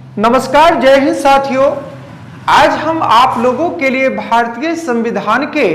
नमस्कार, जय हिंद साथियों। आज हम आप लोगों के लिए भारतीय संविधान के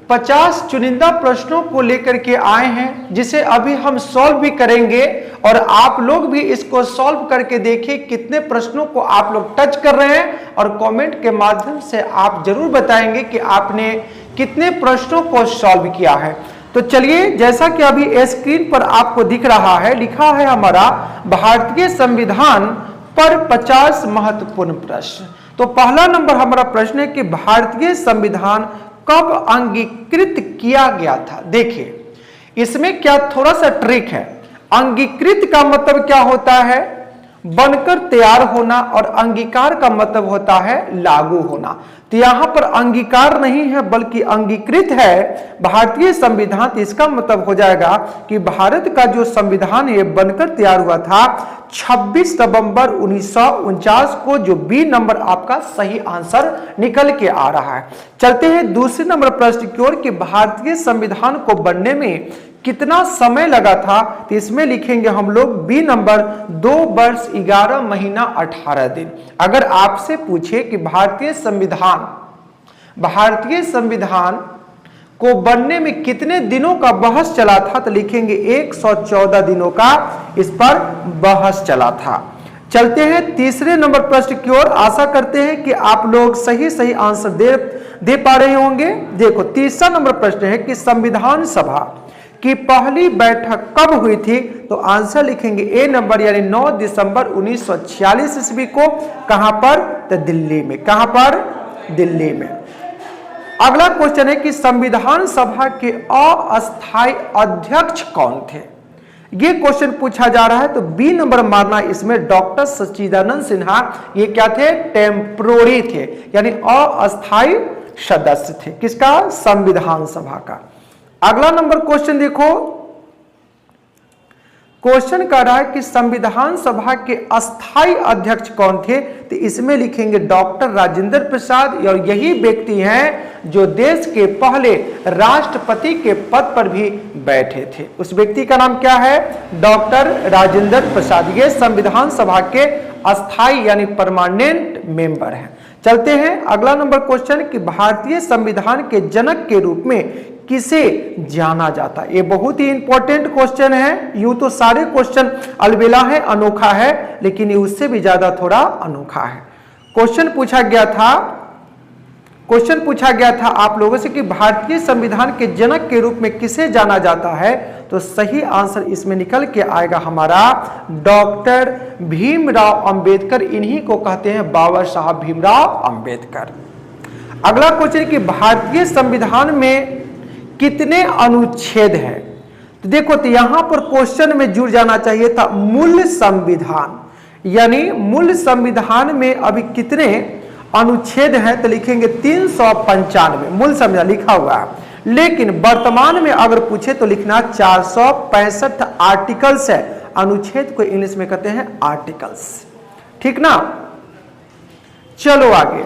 50 चुनिंदा प्रश्नों को लेकर के आए हैं, जिसे अभी हम सॉल्व भी करेंगे और आप लोग भी इसको सॉल्व करके देखिए कितने प्रश्नों को आप लोग टच कर रहे हैं और कमेंट के माध्यम से आप जरूर बताएंगे कि आपने कितने प्रश्नों को सॉल्व किया है। तो चलिए, जैसा कि अभी स्क्रीन पर आपको दिख रहा है, लिखा है हमारा भारतीय संविधान पर 50 महत्वपूर्ण प्रश्न। तो पहला नंबर हमारा प्रश्न है कि भारतीय संविधान कब अंगीकृत किया गया था। देखिए, इसमें क्या थोड़ा सा ट्रिक है। अंगीकृत का मतलब क्या होता है? बनकर तैयार होना, और अंगीकार का मतलब होता है लागू होना। तो यहां पर अंगीकार नहीं है बल्कि अंगीकृत है भारतीय संविधान। तो इसका मतलब हो जाएगा कि भारत का जो संविधान है बनकर तैयार हुआ था 26 नवंबर 1949 को, जो बी नंबर आपका सही आंसर निकल के आ रहा है। चलते हैं दूसरे नंबर प्रश्न की ओर कि भारतीय संविधान को बनने में कितना समय लगा था। तो इसमें लिखेंगे हम लोग बी नंबर 2 वर्ष 11 महीना 18 दिन। अगर आपसे पूछे कि भारतीय संविधान को बनने में कितने दिनों का बहस चला था, तो लिखेंगे 114 दिनों का इस पर बहस चला था। चलते हैं तीसरे नंबर प्रश्न की ओर। आशा करते हैं कि आप लोग सही आंसर दे पा रहे होंगे। देखो, तीसरा नंबर प्रश्न है कि संविधान सभा की पहली बैठक कब हुई थी। तो आंसर लिखेंगे ए नंबर, यानी 9 दिसंबर 1946 ईस्वी को। कहां पर? तो दिल्ली में। कहां पर? दिल्ली में। अगला क्वेश्चन है कि संविधान सभा के अस्थायी अध्यक्ष कौन थे। ये क्वेश्चन पूछा जा रहा है, तो बी नंबर मारना इसमें डॉक्टर सच्चिदानंद सिन्हा। ये क्या थे? टेम्पोररी थे, यानी अस्थायी सदस्य थे। किसका? संविधान सभा का। अगला नंबर क्वेश्चन देखो, क्वेश्चन कह रहा है कि संविधान सभा के अस्थायी अध्यक्ष कौन थे। तो इसमें लिखेंगे डॉक्टर राजेंद्र प्रसाद, और यही व्यक्ति हैं जो देश के पहले राष्ट्रपति के पद पर भी बैठे थे। उस व्यक्ति का नाम क्या है? डॉक्टर राजेंद्र प्रसाद। ये संविधान सभा के अस्थायी यानी परमानेंट मेंबर हैं। चलते हैं अगला नंबर क्वेश्चन कि भारतीय संविधान के जनक के रूप में किसे जाना जाता है। ये बहुत ही इंपॉर्टेंट क्वेश्चन है। यूं तो सारे क्वेश्चन अलबेला है, अनोखा है, लेकिन ये उससे भी ज्यादा थोड़ा अनोखा है। क्वेश्चन पूछा गया था आप लोगों से कि भारतीय संविधान के जनक के रूप में किसे जाना जाता है। तो सही आंसर इसमें निकल के आएगा हमारा डॉक्टर भीमराव अंबेडकर। इन्हीं को कहते हैं बाबा साहब भीमराव अंबेडकर। अगला क्वेश्चन कि भारतीय संविधान में कितने अनुच्छेद हैं। तो देखो, तो यहां पर क्वेश्चन में जुड़ जाना चाहिए था मूल संविधान, यानी मूल संविधान में अभी कितने अनुच्छेद हैं। तो लिखेंगे 395 मूल संविधान लिखा हुआ है, लेकिन वर्तमान में अगर पूछे तो लिखना 465 आर्टिकल्स है। अनुच्छेद को इंग्लिश में कहते हैं आर्टिकल्स, ठीक ना। चलो आगे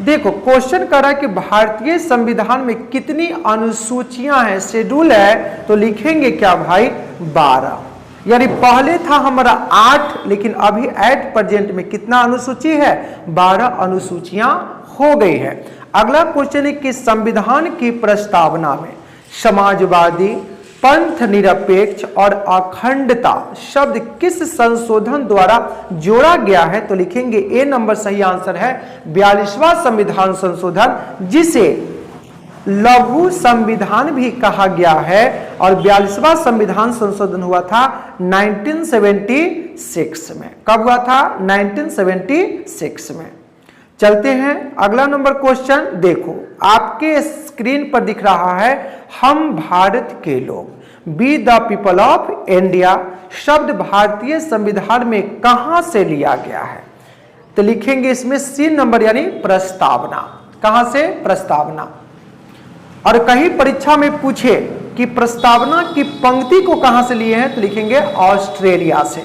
देखो, क्वेश्चन कर रहा है कि भारतीय संविधान में कितनी अनुसूचियां हैं, शेड्यूल है। तो लिखेंगे क्या भाई? 12, यानी पहले था हमारा 8, लेकिन अभी एट प्रेजेंट में कितना अनुसूची है? 12 अनुसूचियां हो गई है। अगला क्वेश्चन है कि संविधान की प्रस्तावना में समाजवादी, पंथ निरपेक्ष और अखंडता शब्द किस संशोधन द्वारा जोड़ा गया है। तो लिखेंगे ए नंबर सही आंसर है 42वां संविधान संशोधन, जिसे लघु संविधान भी कहा गया है। और 42वां संविधान संशोधन हुआ था 1976 में। कब हुआ था? 1976 में। चलते हैं अगला नंबर क्वेश्चन। देखो, आपके स्क्रीन पर दिख रहा है हम भारत के लोग, be the people of India शब्द भारतीय संविधान में कहां से लिया गया है। तो लिखेंगे इसमें सी नंबर, यानी प्रस्तावना। कहां से? प्रस्तावना। और कहीं परीक्षा में पूछे कि प्रस्तावना की पंक्ति को कहां से लिए हैं, तो लिखेंगे ऑस्ट्रेलिया से।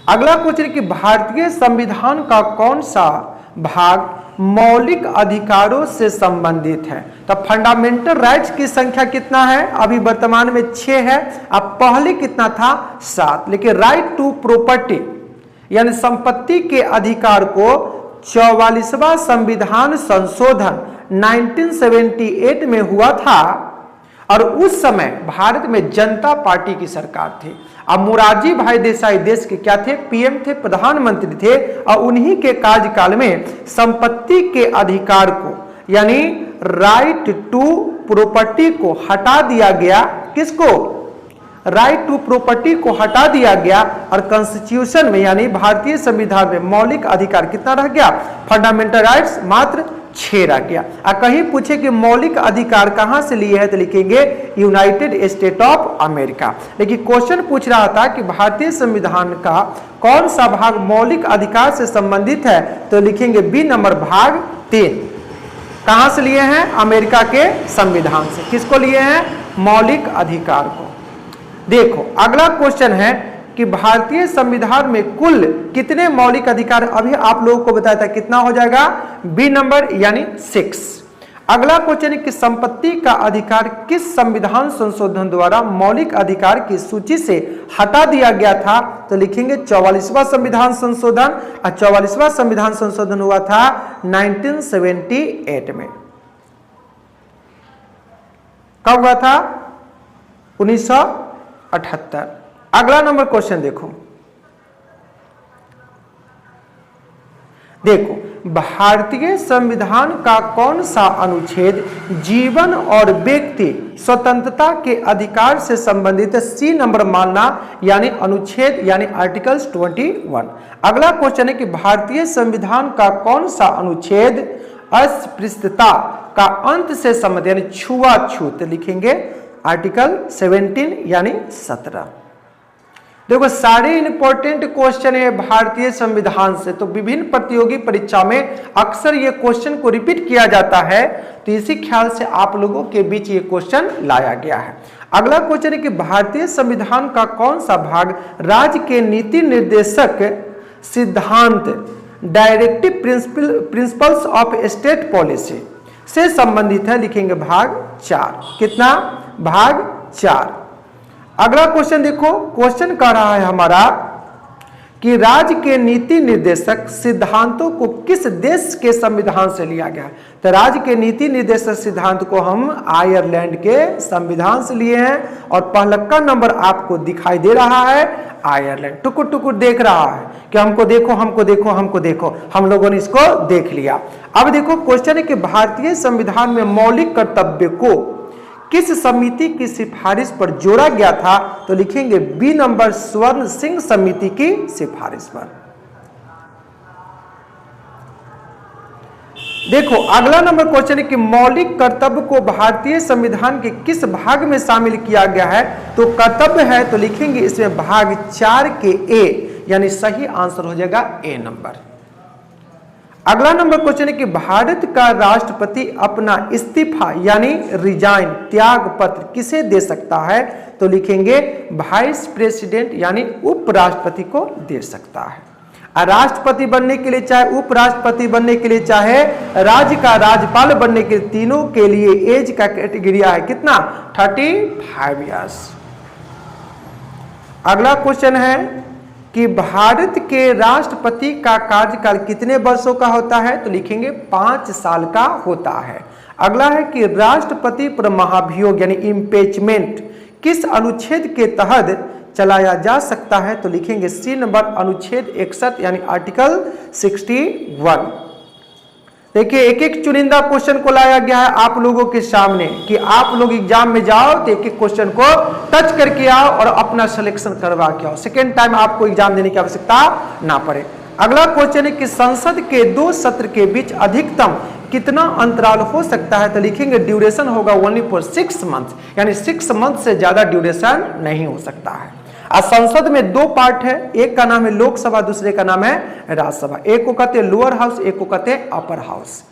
अगला क्वेश्चन कि भारतीय संविधान का कौन सा भाग मौलिक अधिकारों से संबंधित है। तो फंडामेंटल राइट्स की संख्या कितना है? अभी वर्तमान में 6 है। अब पहले कितना था? 7। लेकिन राइट टू प्रॉपर्टी यानी संपत्ति के अधिकार को 44वां संविधान संशोधन 1978 में हुआ था और उस समय भारत में जनता पार्टी की सरकार थी। अब मोरारजी भाई देसाई देश के क्या थे? पीएम थे, प्रधानमंत्री थे और उन्हीं के कार्यकाल में संपत्ति के अधिकार को यानी राइट टू प्रॉपर्टी को हटा दिया गया। किसको? राइट टू प्रॉपर्टी को हटा दिया गया और कॉन्स्टिट्यूशन में यानी भारतीय संविधान में मौलिक अधिकार कितना रह गया? फंडामेंटल राइट्स मात्र 6 रह गया। कहीं पूछे कि मौलिक अधिकार कहां से लिए हैं तो लिखेंगे यूनाइटेड स्टेट ऑफ अमेरिका। लेकिन क्वेश्चन पूछ रहा था कि भारतीय संविधान का कौन सा भाग मौलिक अधिकार से संबंधित है तो लिखेंगे बी नंबर भाग 3। कहां से लिए हैं? अमेरिका के संविधान से। किसको लिए हैं? मौलिक अधिकार को। देखो अगला क्वेश्चन है कि भारतीय संविधान में कुल कितने मौलिक अधिकार? अभी आप लोगों को बताया था कितना हो जाएगा? बी नंबर यानी 6। अगला क्वेश्चन है कि संपत्ति का अधिकार किस संविधान संशोधन द्वारा मौलिक अधिकार की सूची से हटा दिया गया था तो लिखेंगे 44वां संविधान संशोधन। और 44वां संविधान संशोधन हुआ था 1978 में। कब हुआ था? 1978। अगला नंबर क्वेश्चन देखो भारतीय संविधान का कौन सा अनुच्छेद जीवन और व्यक्ति स्वतंत्रता के अधिकार से संबंधित है? सी नंबर मानना यानी अनुच्छेद यानी आर्टिकल्स 21। अगला क्वेश्चन है कि भारतीय संविधान का कौन सा अनुच्छेद अस्पृश्यता का अंत से संबंधित यानी छुआछूत लिखेंगे आर्टिकल 17 यानी 17। देखो सारे इंपॉर्टेंट क्वेश्चन है भारतीय संविधान से, तो विभिन्न प्रतियोगी परीक्षा में अक्सर ये क्वेश्चन को रिपीट किया जाता है, तो इसी ख्याल से आप लोगों के बीच ये क्वेश्चन लाया गया है। अगला क्वेश्चन है कि भारतीय संविधान का कौन सा भाग राज्य के नीति निर्देशक सिद्धांत directive principles of state policy से संबंधित है? लिखेंगे भाग 4। कितना? भाग 4। अगला क्वेश्चन देखो, क्वेश्चन कह रहा है हमारा कि राज्य के नीति निर्देशक सिद्धांतों को किस देश के संविधान से लिया गया? तो राज्य के नीति निर्देशक सिद्धांत को हम आयरलैंड के संविधान से लिए हैं और पहलक्का नंबर आपको दिखाई दे रहा है आयरलैंड। टुकुर टुकुर देख रहा है कि हमको देखो हमको देखो हमको देखो, हम लोगों ने इसको देख लिया। अब देखो क्वेश्चन है कि भारतीय संविधान में मौलिक कर्तव्य को किस समिति की सिफारिश पर जोड़ा गया था? तो लिखेंगे बी नंबर स्वर्ण सिंह समिति की सिफारिश पर। देखो अगला नंबर क्वेश्चन है कि मौलिक कर्तव्य को भारतीय संविधान के किस भाग में शामिल किया गया है? तो कर्तव्य है तो लिखेंगे इसमें भाग 4 के ए यानी सही आंसर हो जाएगा ए नंबर। अगला नंबर क्वेश्चन है कि भारत का राष्ट्रपति अपना इस्तीफा यानी रिजाइन त्याग पत्र किसे दे सकता है? तो लिखेंगे वाइस प्रेसिडेंट यानी उपराष्ट्रपति को दे सकता है। राष्ट्रपति बनने के लिए चाहे उपराष्ट्रपति बनने के लिए चाहे राज्य का राज्यपाल बनने के लिए, तीनों के लिए एज का कैटेगरिया है कितना? 35 इयर्स। अगला क्वेश्चन है कि भारत के राष्ट्रपति का कार्यकाल कितने वर्षों का होता है? तो लिखेंगे 5 साल का होता है। अगला है कि राष्ट्रपति पर महाभियोग यानी इम्पीचमेंट किस अनुच्छेद के तहत चलाया जा सकता है? तो लिखेंगे सी नंबर अनुच्छेद 61 यानी आर्टिकल 61। देखिए एक एक चुनिंदा क्वेश्चन को लाया गया है आप लोगों के सामने कि आप लोग एग्जाम में जाओ तो एक एक क्वेश्चन को टच करके आओ और अपना सिलेक्शन करवा के आओ, सेकेंड टाइम आपको एग्जाम देने की आवश्यकता ना पड़े। अगला क्वेश्चन है कि संसद के 2 सत्र के बीच अधिकतम कितना अंतराल हो सकता है? तो लिखेंगे ड्यूरेशन होगा ओनली फॉर 6 मंथ यानी 6 मंथ से ज्यादा ड्यूरेशन नहीं हो सकता है। आज संसद में 2 पार्ट है, एक का नाम है लोकसभा, दूसरे का नाम है राज्यसभा। एक को कहते हैं लोअर हाउस, एक को कहते हैं अपर हाउस।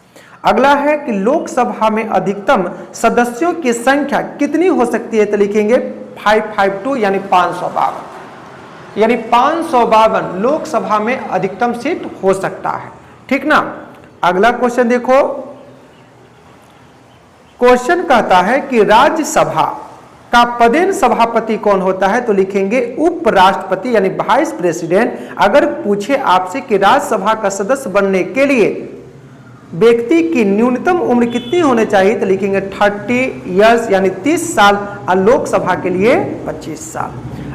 अगला है कि लोकसभा में अधिकतम सदस्यों की संख्या कितनी हो सकती है? तो लिखेंगे 552 यानी 552 यानी 552 लोकसभा में अधिकतम सीट हो सकता है, ठीक ना। अगला क्वेश्चन देखो, क्वेश्चन कहता है कि राज्यसभा का पदेन सभापति कौन होता है? तो लिखेंगे उपराष्ट्रपति यानी वाइस प्रेसिडेंट। अगर पूछे आपसे कि राज्यसभा का सदस्य बनने के लिए व्यक्ति की न्यूनतम उम्र कितनी होनी चाहिए? तो लिखेंगे 30 इयर्स यानी 30 साल और लोकसभा के लिए 25 साल।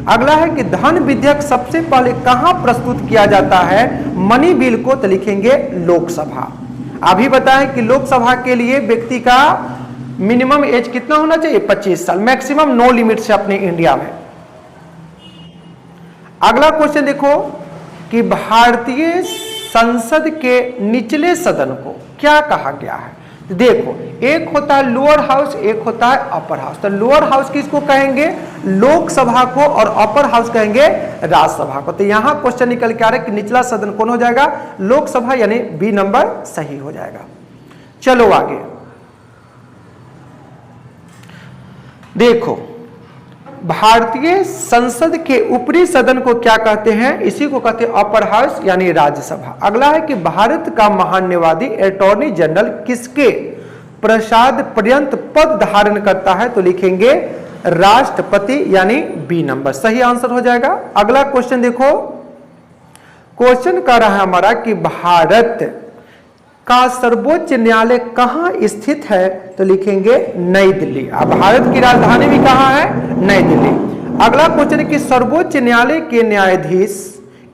अगला है कि धन विधेयक सबसे पहले कहां प्रस्तुत किया जाता है? मनी बिल को। तो लिखेंगे लोकसभा। अभी बताएं कि लोकसभा के लिए व्यक्ति का मिनिमम एज कितना होना चाहिए? 25 साल। मैक्सिमम नो लिमिट से अपने इंडिया में। अगला क्वेश्चन देखो कि भारतीय संसद के निचले सदन को क्या कहा गया है? देखो, एक होता है लोअर हाउस, एक होता है अपर हाउस। तो लोअर हाउस किसको कहेंगे? लोकसभा को। और अपर हाउस कहेंगे राज्यसभा को। तो यहां क्वेश्चन निकल के आ रहा है कि निचला सदन कौन हो जाएगा? लोकसभा, यानी बी नंबर सही हो जाएगा। चलो आगे देखो, भारतीय संसद के ऊपरी सदन को क्या कहते हैं? इसी को कहते हैं अपर हाउस यानी राज्यसभा। अगला है कि भारत का महान्यायवादी अटॉर्नी जनरल किसके प्रसाद पर्यंत पद धारण करता है? तो लिखेंगे राष्ट्रपति यानी बी नंबर सही आंसर हो जाएगा। अगला क्वेश्चन देखो, क्वेश्चन कर रहा है हमारा कि भारत का सर्वोच्च न्यायालय कहां स्थित है? तो लिखेंगे नई दिल्ली। अब भारत की राजधानी भी कहां है? नई दिल्ली। अगला क्वेश्चन है कि सर्वोच्च न्यायालय के न्यायाधीश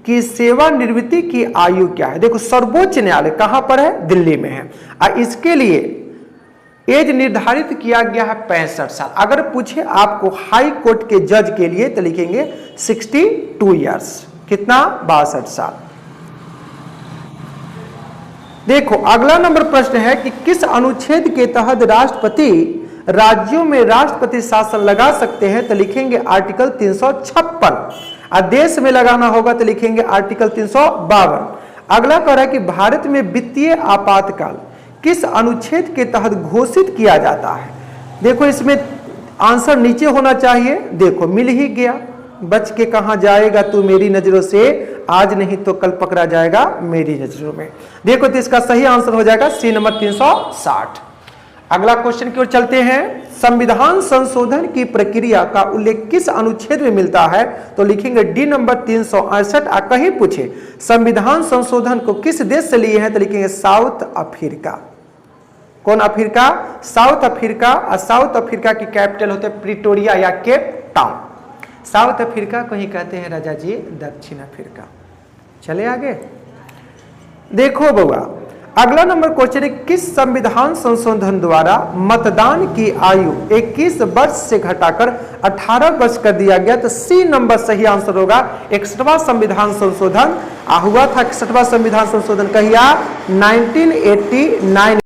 की सेवानिवृत्ति की आयु क्या है? देखो, सर्वोच्च न्यायालय कहां पर है? दिल्ली में है। और इसके लिए एज निर्धारित किया गया है 65 साल। अगर पूछे आपको हाई कोर्ट के जज के लिए तो लिखेंगे 62 ईयर्स। कितना? 62 साल। देखो, अगला नंबर प्रश्न है कि किस अनुच्छेद के तहत राष्ट्रपति राज्यों में राष्ट्रपति शासन लगा सकते हैं? तो लिखेंगे आर्टिकल 356। देश में लगाना होगा तो लिखेंगे आर्टिकल 352। अगला कह रहा है कि भारत में वित्तीय आपातकाल किस अनुच्छेद के तहत घोषित किया जाता है? देखो, इसमें आंसर नीचे होना चाहिए। देखो, मिल ही गया। बच के कहां जाएगा तू मेरी नजरों से, आज नहीं तो कल पकड़ा जाएगा मेरी नजरों में। देखो, तो इसका सही आंसर हो जाएगा सी नंबर 360। अगला क्वेश्चन की ओर चलते हैं। संविधान संशोधन की प्रक्रिया का उल्लेख किस अनुच्छेद में मिलता है? तो लिखेंगे डी नंबर 368। कहीं पूछे संविधान संशोधन को किस देश से लिए हैं? तो लिखेंगे साउथ अफ्रीका। कौन अफ्रीका? South Africa. और साउथ अफ्रीका की कैपिटल होते है प्रिटोरिया या केप टाउन। साउथ अफ्रीका को ही कहते हैं राजा जी दक्षिण अफ्रीका। चले आगे देखो बउआ, अगला नंबर क्वेश्चन है किस संविधान संशोधन द्वारा मतदान की आयु 21 वर्ष से घटाकर 18 वर्ष कर दिया गया? तो सी नंबर सही आंसर होगा 61वां संविधान संशोधन हुआ था। 61वां संविधान संशोधन कहिया 1989